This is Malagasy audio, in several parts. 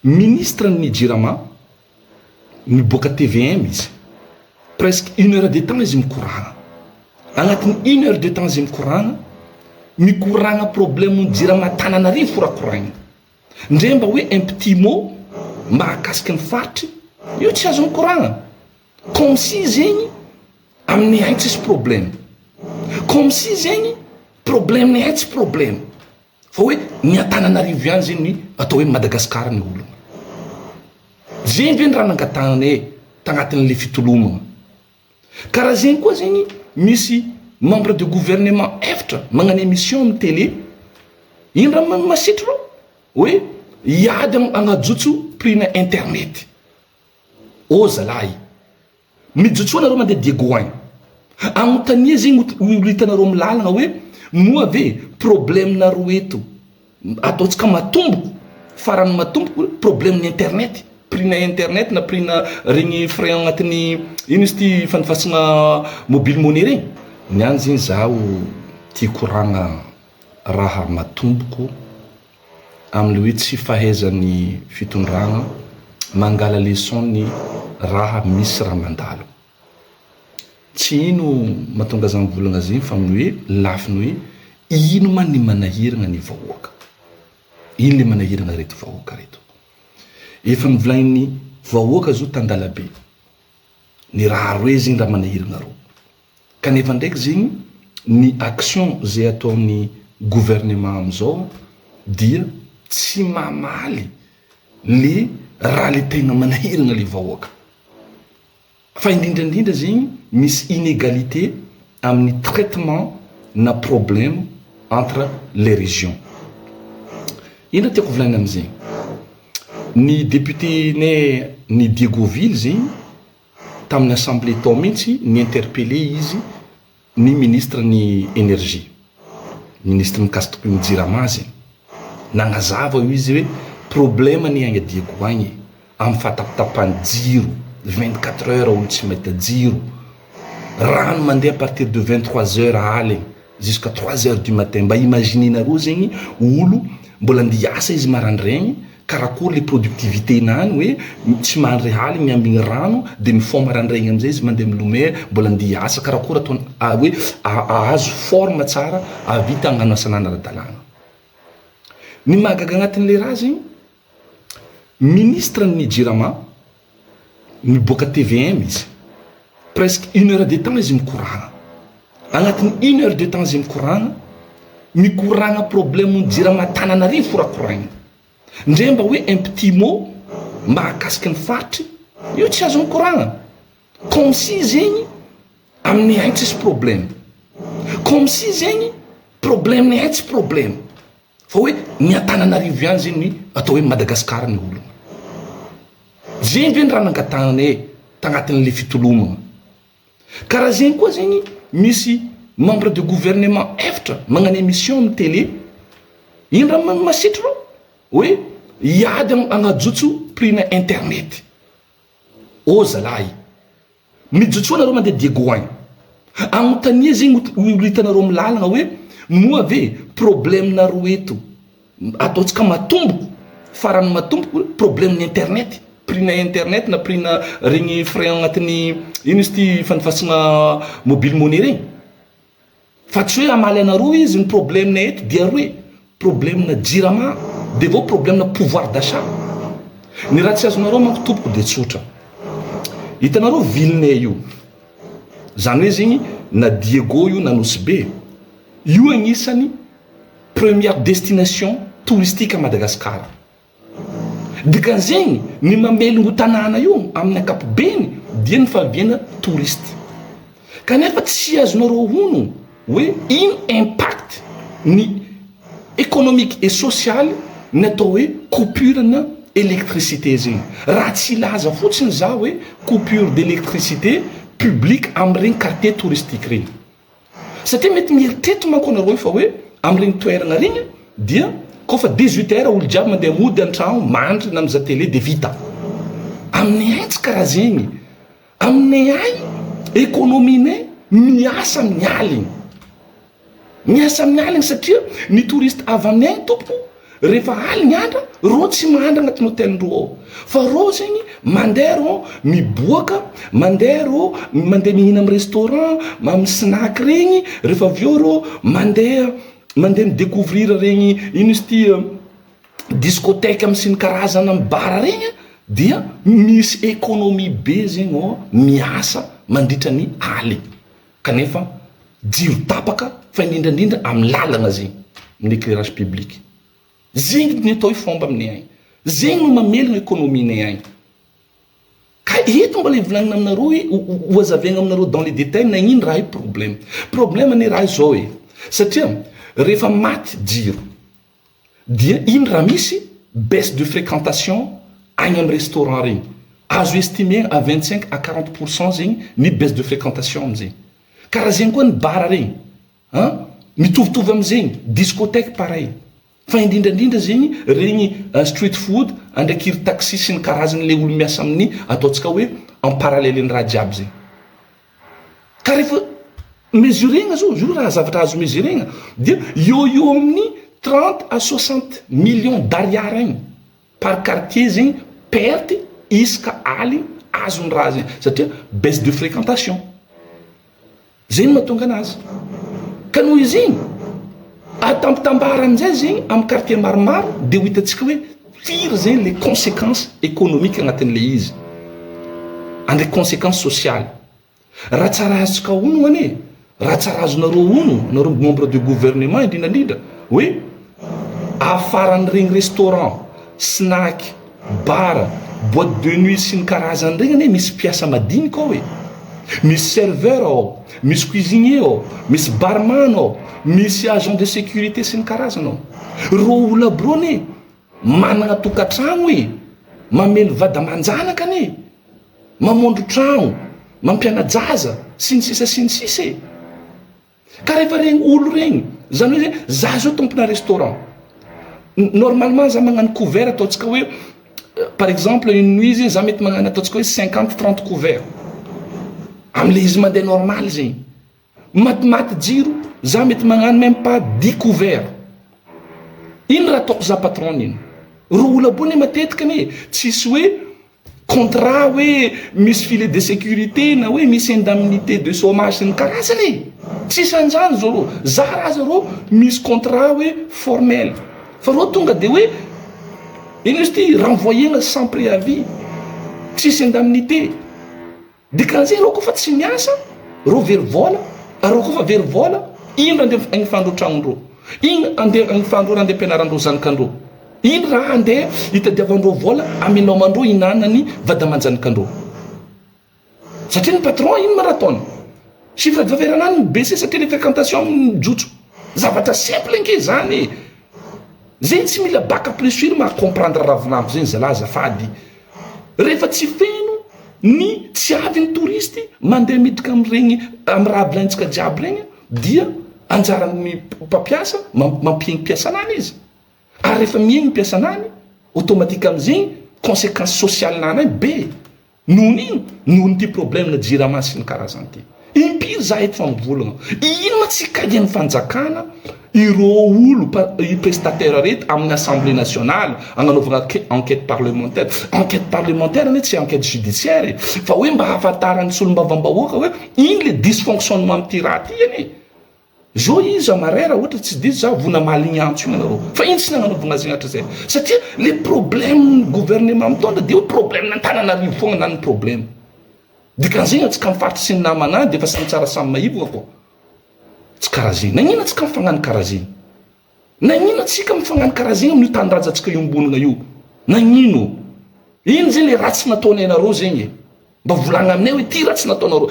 ministre ny Jirama miboaka TVM izy presque 1 heure de temps izy mikoragna agnatiny 1 heure de temps izy mikoragna problème Jirama Tananarivo forakoragna ndre mba hoe un petit mot mba akasiky ny faritry io tsy azo mikoragna comme si zegny amin'ny hay tsisy problème comme si zegny problème ny hay tsy problème fa hoe ny Antananarivo ihany zegny atao hoe Madagasikara ny olona zegny ve ny raha nangatanany tagnatin'le fitolomagna karaha zegny koa zegny misy membre de gouvernement efatra magnano émission amin'ny télé ino raha masitry rô hoe iady agnajotso prix-na internet ô zalahy mijotsoa nareo mandeha Diego agnontania zegny hitanareo milalagna hoe moa ve problème nareo eto ataotsika matomboko farany matomboko problème ny internet prix-na internet na prix-na regny frais agnatiny ino izy ty fanifasagna mobile money regny niany zegny zaho tia koragna raha matomboko amle hoe tsy fahaizany fitondragna mangala leçon ny raha misy raha mandalo tsy ino mahatonga zany volagna zegny fa amin'ny hoe lafiny hoe ino ma ny manahiragna ny vahoaka ino le manahiragna reto vahoaka reto efa nivolagnin'ny vahoaka zao tandalabe ny raha roe zegny raha manahiragna ro kanefa ndraiky zegny ny action zay ataon'ny gouvernement amizao dia tsy mamaly le raha le tegna manahiragna le vahoaka fa indrindrandrindra zegny misy inégalité amin'ny traitement na problème entre les régions ino tiako volagna amizegny ny député ny Diegoville zegny tamin'ny assemblée tao mihitsy ny interpellé izy ny ministre ny énergie ministre mikasiky ny Jirama zegny nagnazava io izy hoe problème ny agny Diego agny amin'ny fatapitapany jiro 24 heures olo tsy mahita jiro rano mandeha à partir de 23 heures aligny jusqu'à 3 heures du matin mba imaginenareo zegny olo mbola andiasa izy marandraigny karakory le productivité nany hoe tsy mandry haly miambigny rano de mifôha marandraigny amizay izy mandeha milomay mbola andiasa karakory atao hoe ahazo forme tsara avita agnano asanana ara-dalàna ny mahagaga agnatin'le raha zegny ministre ny Jirama miboaka TVM izy presque 1 heure de temps izy mikoragna agnatiny 1 heure de temps izy mikoragna problème Jirama Tananarivo forakoragna ndre mba hoe un petit mot mba akasiky ny faritry io tsy azo mikoragna comme si zegny amin'ny hay tsisy problème comme si zegny problème ny hay tsy problème fa hoe ny Antananarivo ihany zegny atao hoe Madagasikara ny olona zegny ve ny raha nangatanany tagnatin'le fitolomagna karaha zegny koa zegny misy membre de gouvernement efatra magnano émission amin'ny télé ino raha masitry rô hoe iady agnajotso prix-na internet ô zalahy mijotsoa nareo mandeha Diego agnontania zegny hitanareo milalagna hoe moa ve problème nareo eto ataotsika matomboko farany matomboko problème ny internet prix-na internet na prix-na regny frais agnatiny ino izy ty fanifasagna mobile money regny fa tsy hoe amaly anareo izy ny problème na eto dia roe problème na Jirama de vao problème na pouvoir d'achat ny raha tsy azonareo manko tompoko de tsotra hitanareo villenay io zany hoe zegny na Diego io na Nosy-Be io agnisan'ny première destination touristique à Madagasikara dikan'zegny ny mamelongo tanàna io amin'ny ankapobeny dia ny fahaviana touriste kanefa tsy azonareo hono hoe ino impact ny économique et social ny atao hoe coupure na électricité zegny raha tsy laza fotsiny za hoe coupure d'électricité publique am'iregny quartier touristique regny satria mety mieritreto manko anareo fa hoe am'iregny toerana regny dia kofa 18 heures olo jiaby mandeha mody an-tragno mandry na miza télé de vita aminay ay tsy karaha zegny aminay ay économinay miasa amin'ny aligny satria ny touriste avy aminay tompoko rehefa aligny andra rô tsy mandra agnatin'ny hôtelindreo ao fa rô zegny mandeha rô miboaka mandeha rô mandeha mihina amin'ny restaurant amin'ny snack regny rehefa avy eo rô mandeha midécouvrir regny ino izy ty discothèque amin'ny sy ny karazana amin'ny bara regny dia misy économie be zegny ao miasa mandritra ny aly kanefa jiro tapaka fa indrindrandrindra amin'ny lalagna zegny amin'ny éclairage public zegny ny atao fomba aminay agny zegny no mamelogna économie-nay agny ka eto mbola ivolagnina aminareo hoazavaigna aminareo dans les détails nagnino raha io problème ny raha zao satria rehefa maty jiro dia ino raha misy baisse de fréquentation agny amin'ny restaurant regny azo estimer à 25 à 40% zegny ny baisse de fréquentation amizegny karaha zegny koa ny bara regny mitovitovy amizegny discothèque pareil fa indrindrandrindra zegny regny street food andraiky iry taxi sy ny karazany le olo miasa amin'ny ataotsika hoe en parallèle ny raha jiaby zegny ka rehefa mesurena zao zo raha zavatra azo mesurena dia eo amin'ny 30 à 60 millions d'ariary agny par quartier zegny perte isaka aly azony raha zegny satria baisse de fréquentation zegny mahatonga anazy ka noho izy igny atambitambara amizay zegny amin'ny quartier maromaro dia ho hitantsika hoe firy zegny les conséquences économiques agnatin'le izy andraiky conséquences sociales raha tsara azontsika ono ane raha tsara azonareo ono nareo membre de gouvernement indrindrandrindra hoe afaran'ny regny restaurant snack bara boîte de nuit sy ny karazany regny ane misy mpiasa madinika ao misy serveur ao misy cuisinier ao misy barman ao misy agent de sécurité sy ny karazana ao ro olo aby ro ane managna tokatragno mamelo vady aman-janaka ane mamondro tragno mampiana-jaza sy ny sisa ka rehefa regny olo regny zany hoe zegny za zao tompona restaurant normalement za magnano couvert ataotsika hoe par exemple une nuit zegny za mety magnano ataotsika hoe 50-30 couvert am'le izy mandeha normal zegny matimaty jiro za mety magnano même pas 10 couvert ino raha ataoko za patron ino ro olo abony matetika ane tsisy hoe contrat hoe misy filet de sécurité na hoe misy indemnité de chômage sy ny karazany tsisy anjany zao ro za raha za ro misy contrat hoe formel fa ro tonga de hoe ino izy ty renvoyena sans préavis tsisy indemnité dikan'izay reo koa fa tsy miasa reo very vola reo koa fa very vola ino raha andeha agnifandreo tragnondreo ino andeha agnifandreo raha andeha ampianarandreo zanakandreo ino raha andeha hitadiavandreo vola aminaomandreo inanany vady aman-janakandreo satria ny patron ino marathone chiffre d'affaires-nany baissé satria les fréquentations mijotso zavatra simple nke zany zegny tsy mila bac à plus sûr ma comprendre raha vinavy zegny zala azafady rehefa tsy feno ny tsy avy ny touriste mandeha midika am'iregny amin'ny raha bilaintsika jiaby regny dia anjaran'ny mpampiasa mampiegny mpiasanany izy ary rehefa miegny mpiasanany automatique amizegny conséquence sociale nany be nohony ino nohony ty problème na jirama sy ny karazany ty impiry za eto fa mivolagna ino ma tsy kadian'ny fanjakana ireo olo prestataire reto amin'ny assemblée nationale agnanovana enquête parlementaire ane tsy enquête judiciaire fa hoe mba hahafantarany sy olo-mbavambahoaka hoe ino le dysfonctionnement amity raha ty ane zao izy amarera ohatra tsy diso za vona maligny antso io anareo fa ino tsy nagnanovana zegny hatra zay satria le problème gouvernement mitondra de hoe problème nantananarivo fogna nany problème dikan'zegny atsika mifaritry sy ny namana de efa sy nitsara samy maivona koa tsy karaha zegny nagnino atsika mifagnano karaha zegny nagnino atsika mifagnano karaha zegny amin'io tanindrazantsika iombonana io nagnino ino zegny le ratsy nataonay anareo zegny mba volagna aminay hoe ty ratsy nataonareo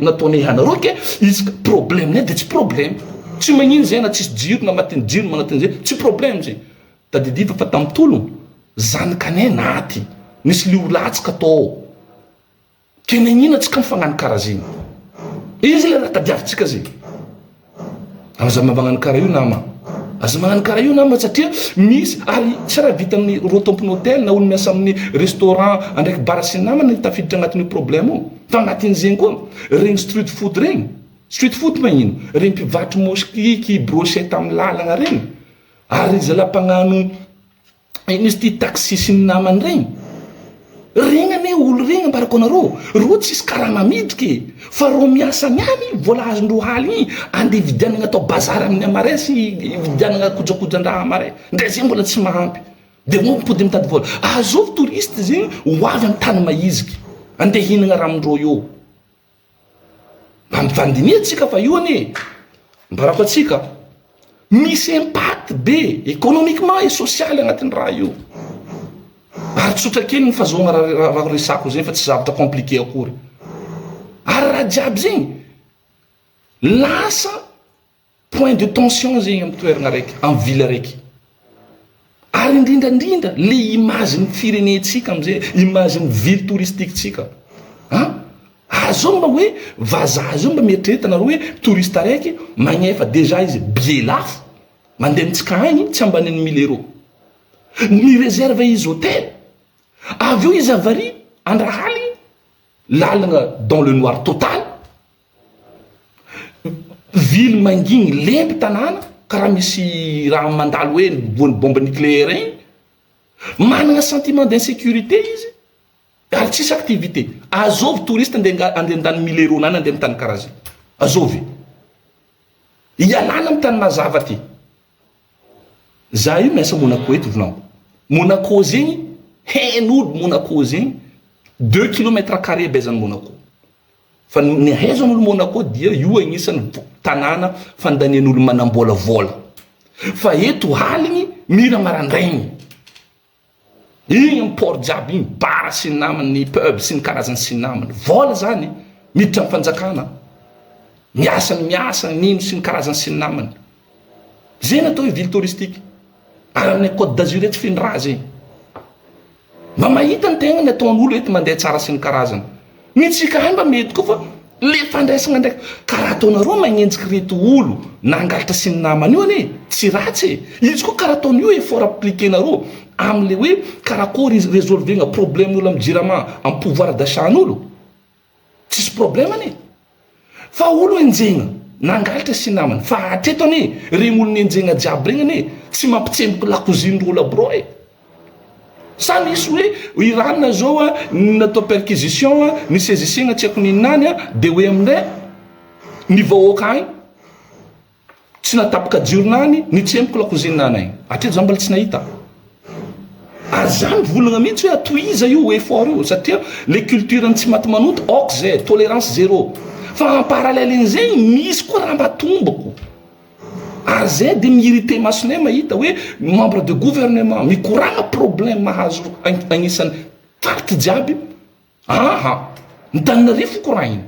nataonay anareo ke izy problème nay de tsy problème tsy magnino zegny na tsisy jiro na matin'ny jiro manatin'ny zegny tsy problème zegny tadidiva fa tamin'ny tologno zanakanay naty nisy liolatsika atao ke nagnino atsika mifagnano karaha zegny izy le raha tadiavitsika zegny aza magnano karaha io nama aza magnano karaha io nama satria misy ary tsy raha vita amin'ny ro tompony hôtel na olo miasa amin'ny restaurant andraiky bara sy namana tafiditra agnatin'io problème io fa agnatin'izegny koa regny street food regny street food magnino regny mpivatry moskiky brochette amin'ny lalagna regny ary zalampagnano inisy ty taxi sy ny namany regny ane olo regny ambarako anareo ro tsisy karaha mamidriky fa ro miasa miamy vola azondro haly igny andeha vidianagna atao bazary amin'ny amare sy vidianagna kojakojandraha amare ndre zegny mbola tsy mahampy de mompody mitady vola azovy touriste zegny ho avy amin'ny tany maiziky andeha hinagna raha amindreo io mampifandiniatsika fa io ane mbarako atsika misy impact be économiquement et social agnatin'ny raha io ary tsotra kely ny fahazoagna raha resako zegny fa tsy zavatra compliqué akory ary raha jiaby zegny lasa point de tension zegny amin'ny toeragna raiky amin'ny ville raiky ary indrindrandrindra le image ny firenetsika amizay image ny ville touristique-tsika azao mba hoe vazaha zao mba mieritrereta hoe touriste raiky magnefa déjà izy billet lafo mandeha mitsika agny tsy ambany ny 1000 euros ny réserve izy hôtel avy eo izy avary andrahaly lalagna dans le noir total ville mangigny lemby tanàna karaha misy raha mandalo hoe voany bombe nucléaire igny managna sentiment d'insécurité izy ary tsisy activité azovy touriste andeha andany 1000 euros nany andeha mitany karaha zay azovy ialana mitany mazava ty za io miasa Monaco eto volanako Monaco zegny hen'olo Monaco zegny 2 km² bezany Monaco fa ny haizan'olo Monaco dia io agnisan'ny tanàna fandanian'olo manambola vola fa eto haligny mira marandraigny igny amin'ny port jiaby igny bara sy ny namany ny pub sy ny karazany sy ny namany vola zany miditra amin'ny fanjakana miasa nino sy ny karazany sy ny namany zay natao hoe ville touristique ary amin'ny Côte d'Azur eto finy raha zegny mba mahita ny tegna ny ataon'olo eto mandeha tsara sy ny karazany mitsika hay mba mety koa fa le fandraisagna ndraiky karaha ataonareo magnenjiky reto olo nangalatra sy ny namany io ane tsy ratsy izy koa karaha ataon'io effort appliquenareo am'le hoe karakory izy résolvegna problèmen'olo amin'ny jirama amin'ny pouvoir d'achat-n'olo tsisy problème ane fa olo enjegna nangalatra sy namany fa hatreto ane regny olo nenjegna jiaby regny ane tsy mampitsemboky lakozindrolo abro sa nisy hoe iranina zao natao perquisition ny saisissegna tsy haiko ninany de hoe amin'ray ny vahoaka agny tsy natapaka jironany nitsemboky lakozinany agny hatreto za mbola tsy nahita ary za mivolagna mihitsy hoe atoiza io effort io satria le culture tsy maty manoto ok zay tolérance zéro fa en parallèle in'zay misy koa raha mbatomboko ary zay de miirité masonay mahita hoe membre de gouvernement mikoragna problème mahazo agnisan'ny farity jiaby Antananarivo koragny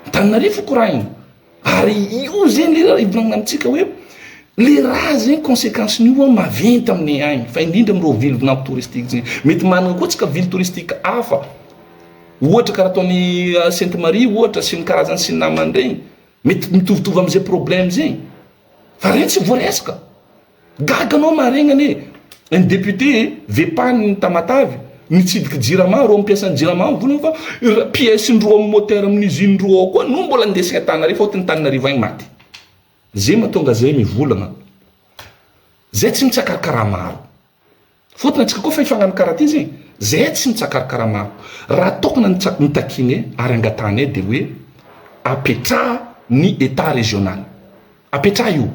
Antananarivo koragny ary io zegny le ivolagna amitsika hoe le raha zegny conséquence n'io maventy aminay agny fa indrindra am'reo ville vinako touristique zegny mety managna koa tsika ville touristique hafa ohatra karaha ataony Sainte Marie ohatra sy ny karazany sy ny namany regny mety mitovitovy am'izay problème zegny fa regny tsy voaresaka gaganao maregny ane un député vepany ny Tamatavy nitsidiky jirama ro mampiasa ny jirama volagna fa pièce ndro amin'ny moteur amin'ny usine ndro ao koa no mbola andesina Antananarivo fôtony Antananarivo agny maty zay mahatonga zay mivolagna zay tsy mitsakarakara maro fôtony atsika koa fa ifagnano karaha ty zegny zay tsy mitsakarakara maro raha tokony nitakiny ary angatany de hoe apetraha ny état régional apetraha io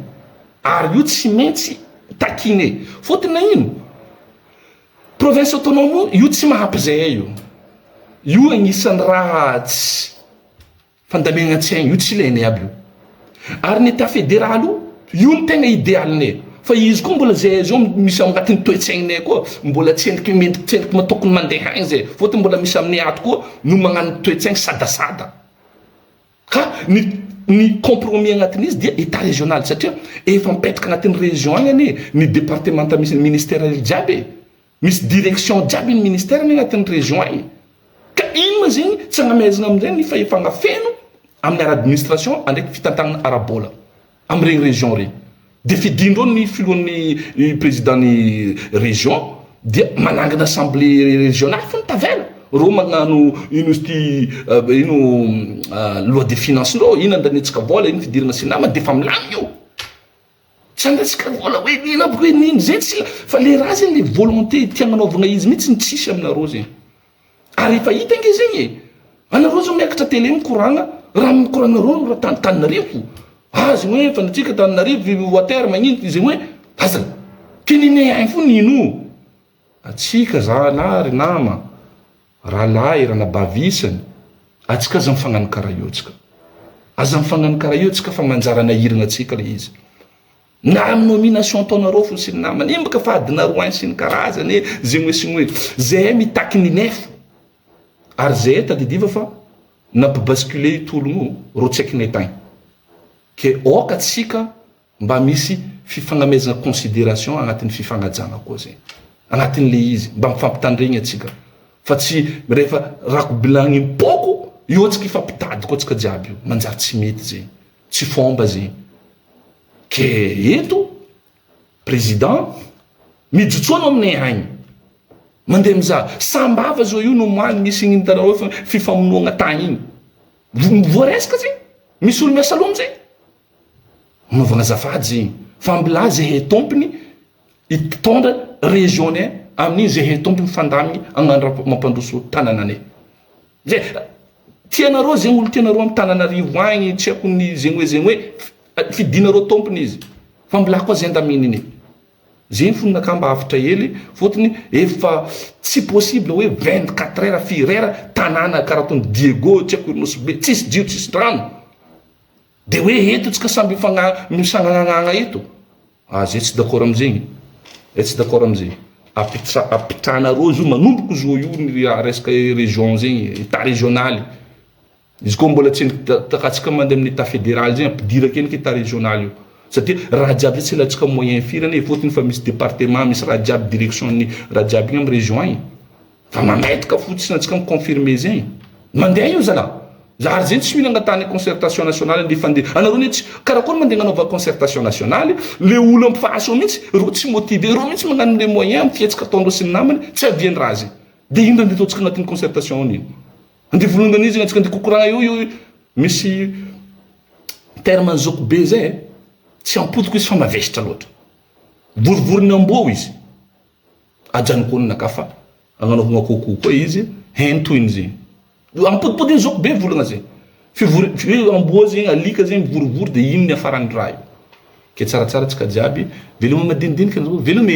ary io tsy maintsy takiny fôtony na ino province autonome io tsy mahampy zay io agnisan'ny raha tsy fandamegna tsy io tsy ilainy aby io ary ny état fédéral io ny tegna idéalinay fa izy koa mbola zay zao misy agnatin'ny toetsaigninay koa mbola tsy endriky mendriky tsy endriky matokony mandeha agny zay fôtony mbola misy amin'ny ato koa no magnano toetsaigny sadasada ka ny compromis agnatin'izy dia état régional satria efa mipetraka agnatin'ny région agny ane ny départemental misy ministériel jiaby misy direction jiaby ny ministère ny agnatin'ny région agny ka ino ma zegny tsy agnamezana amin'izay ny fahefagna amin'ny administration andraiky fitantagnana arabola amin'regny région regny de fidindreo ny filohan'ny président ny région dia manangana assemblée régionale fa nitavela ro magnano ino ty loi de finance ndreo ino andanetsika vola ino fidirana sy nama de fa milagny io sandratsika vola hoe nina boka hoe nino zay tsy fa le raha zany le volonté tiagnanaovagna izy mihitsy ny tsisy aminareo zegny ary efa hita nge zegny e anareo zao miakatra télé mikoragna raha mikoragnareo raha tantanarivo zegny hoe fanatsika tananarivo voaterre magnino zegny hoe aza tinine agny fo nino atsika zanary nama raha lahy raha nabavisany atsika aza mifagnano karaha io tsika aza mifagnano karaha io tsika fa manjara nahiragna atsika le izy na amin'ny nomination taonareo fo sy ny namany imbaka fa adinareo sy ny karazany zegny hoe signy hoe zay mitaky ny nefo ary zay tadidiva fa nampibasculer itologno ro tsy aiky netagny ke oka atsika mba misy fifagnamezana considération agnatin'ny fifagnajana koa zegny agnatin'le izy mba mifampitandregny atsika fa tsy rehefa rako bilagny mipoko io atsika ifampitady koa atsika jiaby io manjary tsy mety zegny tsy fomba zegny ke eto président mijotsoana aminay agny mandeha mizaha sambava zao io no moany misy igny hitanareo fa fifamonoagna tagny igny voaresaka zegny misy olo miasa lomo zegny anaovagna azafady zegny fa mbola zahay tompony hitondra régionnaire amin'igny zahay tompony mifandamigny agnano mampandroso tanananay zay tianareo zegny olo tianareo amin'ny tananarivo agny tsy haiko ny zegny hoe fidinareo tompony izy fa mbola koa zay andamininy zegny fo nakamba afatra hely fotony efa tsy possible hoe 24 heures firera tanana karaha tony Diego tsy haiko Nosbe tsisy jiro tsisy rano de hoe eto tsika samby misangagnagna eto zay tsy d'accord amizegny tsy d'accord amizegny apitranareo zo manomboko zo io ny resaka région zegny état régional izy koa mbola tsy takatsika mandeha amin'ny état fédéral zegny ampidiraky enika état régional io satria raha jiaby tsy latsika moyen firany fotony fa misy département misy raha jiaby direction ny raha jiaby igny amin'ny région igny fa mametaka fotsiny atsika miconfirmer zegny mandeha io zala zary zegny tsy mila agnatany concertation nationale ndefa andeha anareo ny tsy karakory mandeha agnanaova concertation nationale le olo ampifahasy mihitsy ro tsy motivé ro mihitsy magnano le moyen amfiatsika ataondreo sy ny namany tsy aviany raha zegny de ino raha ndetotsika agnatin'ny concertation an'ino ande volongany izy atsika ande kokoragna io misy terme zoko be zay tsy ampodiko izy fa mavesitra loatra vorivoriny amboa izy ajanokony nakafa agnanaovagna koko koa izy hentoiny zegny ampodipodiny zoko be volagna zegny amboa zegny alika zegny vorivory de ino ny afarany raha io ke tsaratsara tsika jiaby veloma madinidinika veloma